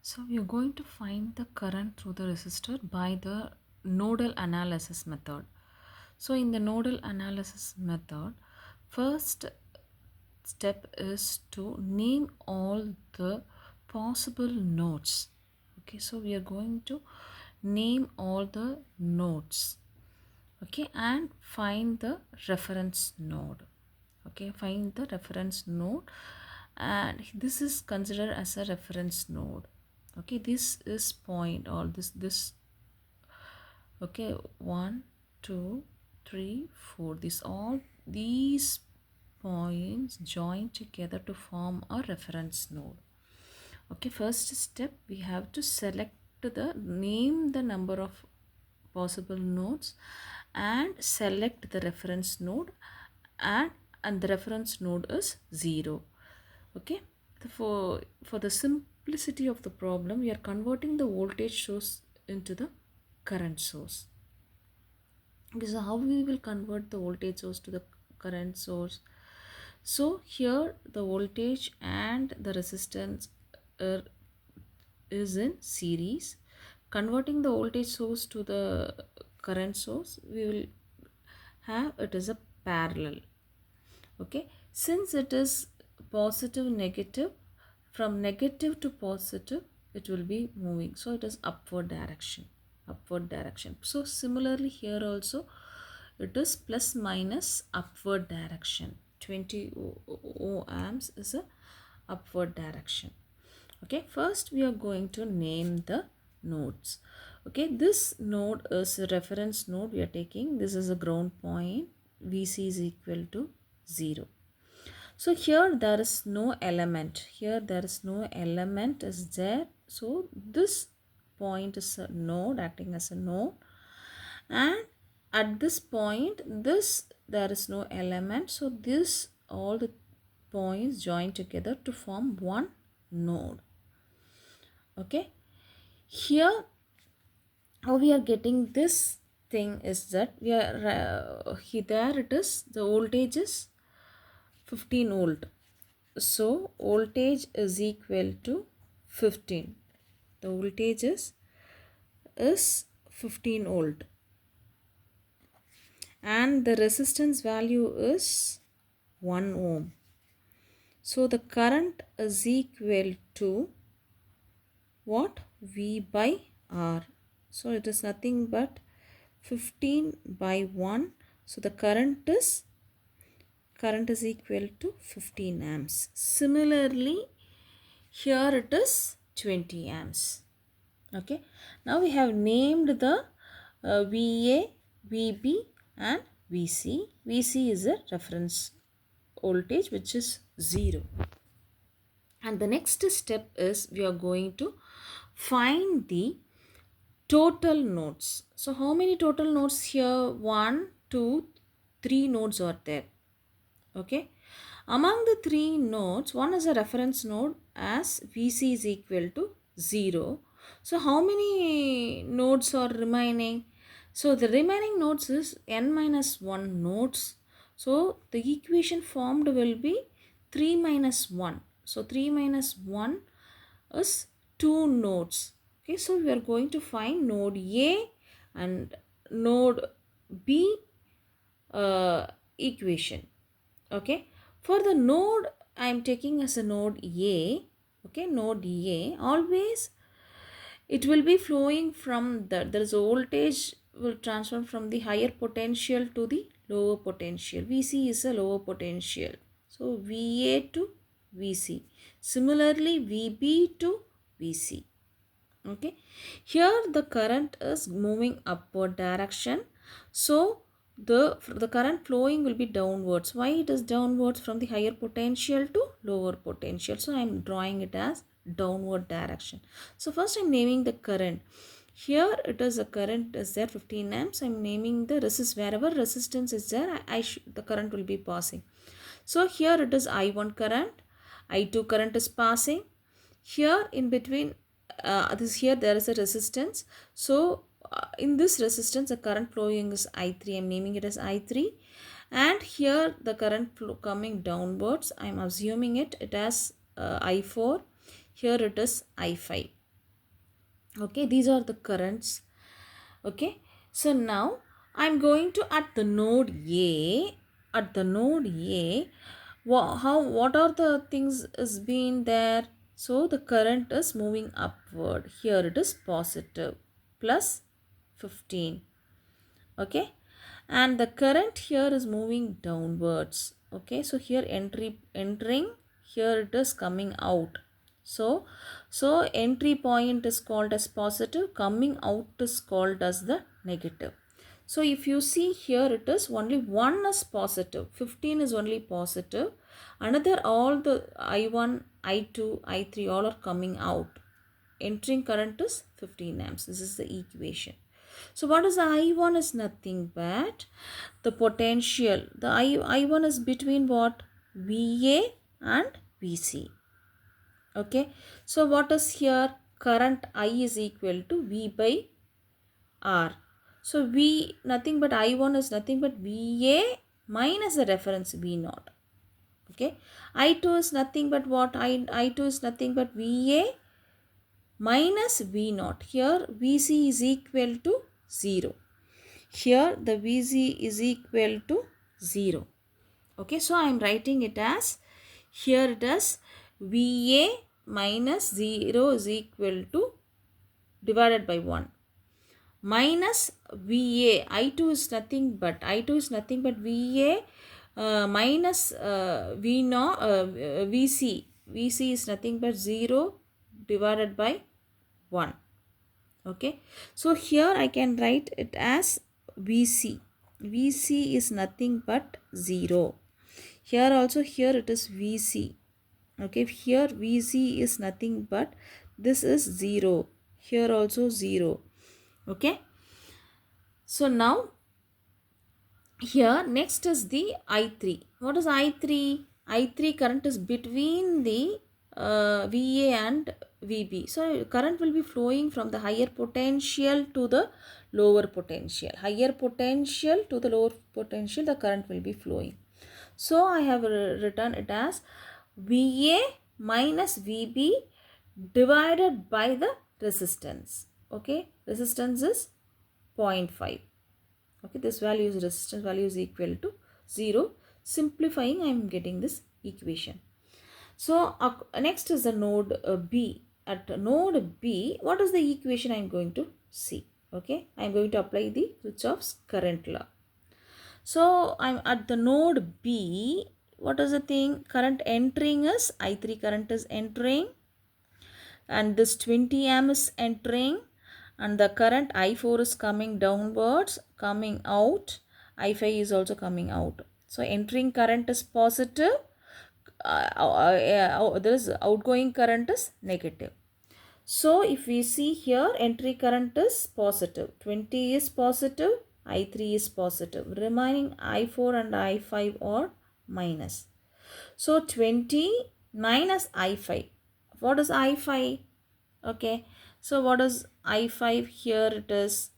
So we are going to find the current through the resistor by the nodal analysis method. So in the nodal analysis method, first step is to name all the possible nodes. Okay, so we are going to name all the nodes. Okay, and find the reference node. Okay, find the reference node, and this is considered as a reference node. Okay, this is point, or this okay, 1 2 3 4, these points join together to form a reference node. Okay, first step, we have to select name the number of possible nodes and select the reference node, and the reference node is 0. Okay, for the simplicity of the problem, we are converting the voltage source into the current source. This is how we will convert the voltage source to the current source. So here the voltage and the resistance uh, is in series. Converting the voltage source to the current source, we will have it as a parallel. Okay, since it is positive negative, from negative to positive it will be moving, so it is upward direction. So similarly here also it is plus minus upward direction. 20 amps is a upward direction. Okay, first we are going to name the nodes. Okay, this node is a reference node we are taking. This is a ground point. Vc is equal to 0. So here there is no element. Here there is no element is there. So this point is a node, acting as a node, and at this point there is no element. So this all the points join together to form one node. Okay, here how we are getting this thing is that we are there it is, the voltage is 15 volt. So voltage is equal to 15. The voltage is 15 volt, and the resistance value is 1 ohm. So the current is equal to what? V by R. So it is nothing but 15 by 1. So the current is equal to 15 amps. Similarly, here it is 20 amps. Okay, now we have named the VA, VB and VC. VC is a reference voltage which is 0. And the next step is we are going to find the total nodes. So how many total nodes here? 1, 2, 3 nodes are there. Okay, among the 3 nodes, one is a reference node as Vc is equal to 0. So how many nodes are remaining? So the remaining nodes is n minus 1 nodes. So the equation formed will be 3 minus 1. So 3 minus 1 is 2 nodes. Okay, so we are going to find node A and node B equation. Okay, for the node I am taking as a node A. Okay, node A, always it will be flowing from there is a voltage will transfer from the higher potential to the lower potential. Vc is a lower potential, so Va to Vc. Similarly, Vb to Vc. Okay, here the current is moving upward direction, so the current flowing will be downwards. Why it is downwards? From the higher potential to lower potential, so I am drawing it as downward direction. So first I am naming the current. Here it is a current is there 15 amps. I am naming the wherever resistance is there, the current will be passing. So here it is I1 current, I2 current is passing. Here in between here there is a resistance. So in this resistance the current flowing is I3. I am naming it as I3, and here the current flow coming downwards, I am assuming it as I4. Here it is I5. Okay, these are the currents. Okay, so now I'm going to at the node A. At the node A, what are the things is being there? So the current is moving upward. Here it is positive plus 15. Okay, and the current here is moving downwards. Okay, so here entering, here it is coming out. So entry point is called as positive, coming out is called as the negative. So if you see here, it is only one is positive, 15 is only positive, another all the I1, I2, I3 all are coming out. Entering current is 15 amps. This is the equation. So what is the I1 is nothing but the potential. The I1 is between what? VA and VC. Okay. So what is here? Current I is equal to V by R. So V nothing but I1 is nothing but VA minus the reference V0. Okay. I2 is nothing but what? I2 is nothing but VA minus V0. Here Vc is equal to 0. Here the Vc is equal to 0. Okay, so I am writing it as, here it is Va minus 0 is equal to divided by 1 minus Va. I2 is nothing but Va minus V0 Vc. Vc is nothing but 0 divided by 1. Okay, so here I can write it as Vc. Vc is nothing but 0. Here also, here it is Vc. Okay, here Vc is nothing but this is 0. Here also 0. Okay, so now here next is the I3. What is I3? I3 current is between the Va and Vb. So current will be flowing from the higher potential to the lower potential. Higher potential to the lower potential, the current will be flowing. So I have written it as Va minus Vb divided by the resistance. Okay, resistance is 0.5. Okay, this value is resistance value is equal to 0. Simplifying, I am getting this equation. So next is the node B. At node B, what is the equation I am going to see? Okay, I am going to apply the Kirchhoff's current law. So I'm at the node B. What is the thing? Current entering is I3 current is entering, and this 20 amp is entering, and the current I4 is coming downwards, coming out. I5 is also coming out. So entering current is positive. There is outgoing current is negative. So if we see here, entry current is positive. 20 is positive. I3 is positive. Remaining I4 and I5 are minus. So 20 minus I5. What is I5? Okay, so what is I5? Here it is.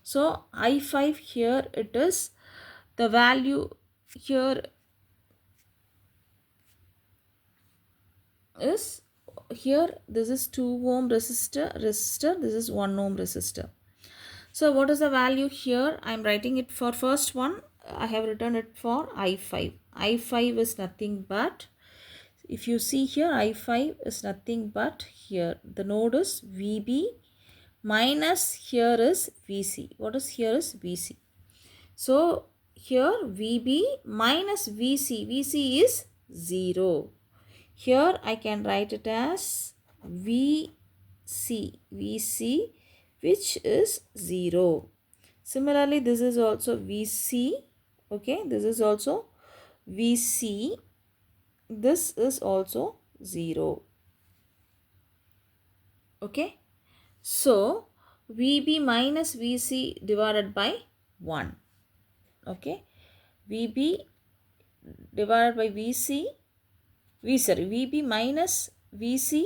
So I5 here it is, the value here is, here this is 2 ohm resistor, this is 1 ohm resistor. So what is the value here? I am writing it for first one. I have written it for I5. I5 is nothing but, if you see here, I5 is nothing but, here the node is VB minus here is VC. What is here is VC. So here VB minus VC. VC is 0. Here I can write it as VC. VC which is 0. Similarly, this is also VC. Okay, this is also VC. This is also 0. Okay, so VB minus VC divided by 1. Okay, VB divided by VC, VB minus VC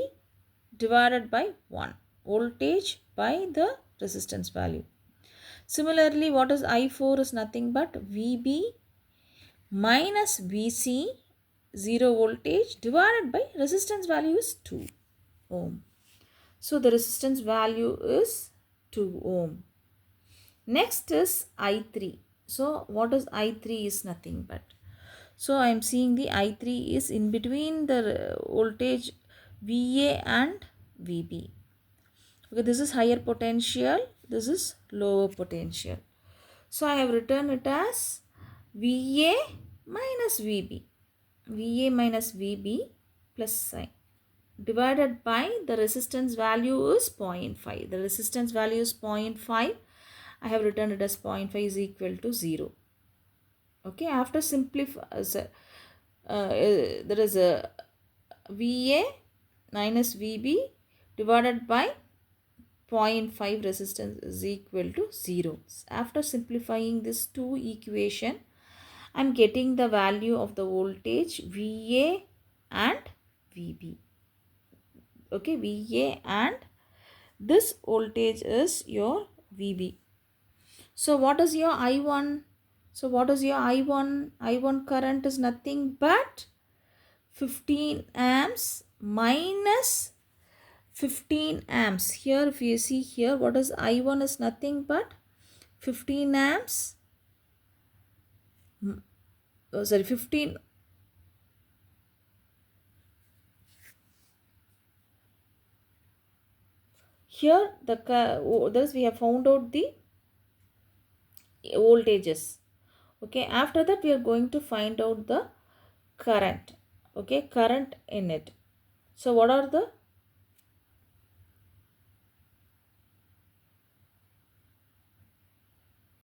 divided by 1. Voltage by the resistance value. Similarly, what is I4 is nothing but VB minus VC, 0 voltage, divided by resistance value is 2 ohm. So the resistance value is 2 ohm. Next is I3. So what is I3 is nothing but, so I am seeing the I3 is in between the voltage VA and VB. Okay, this is higher potential, this is lower potential. So I have written it as VA minus VB. VA minus VB plus sign divided by the resistance value is 0.5. The resistance value is 0.5. I have written it as 0.5 is equal to 0. Okay, after simplify, there is a VA minus VB divided by 0.5 resistance is equal to 0. After simplifying this two equation, I am getting the value of the voltage VA and VB. Okay, VA and this voltage is your VB. So what is your I1? So what is your I1? I1 current is nothing but 15 amps minus 15 amps. Here if you see here, what is I1 is nothing but 15 amps. Sorry, 15. Here this we have found out the voltages. Okay, after that we are going to find out the current. Okay, current in it. So what are the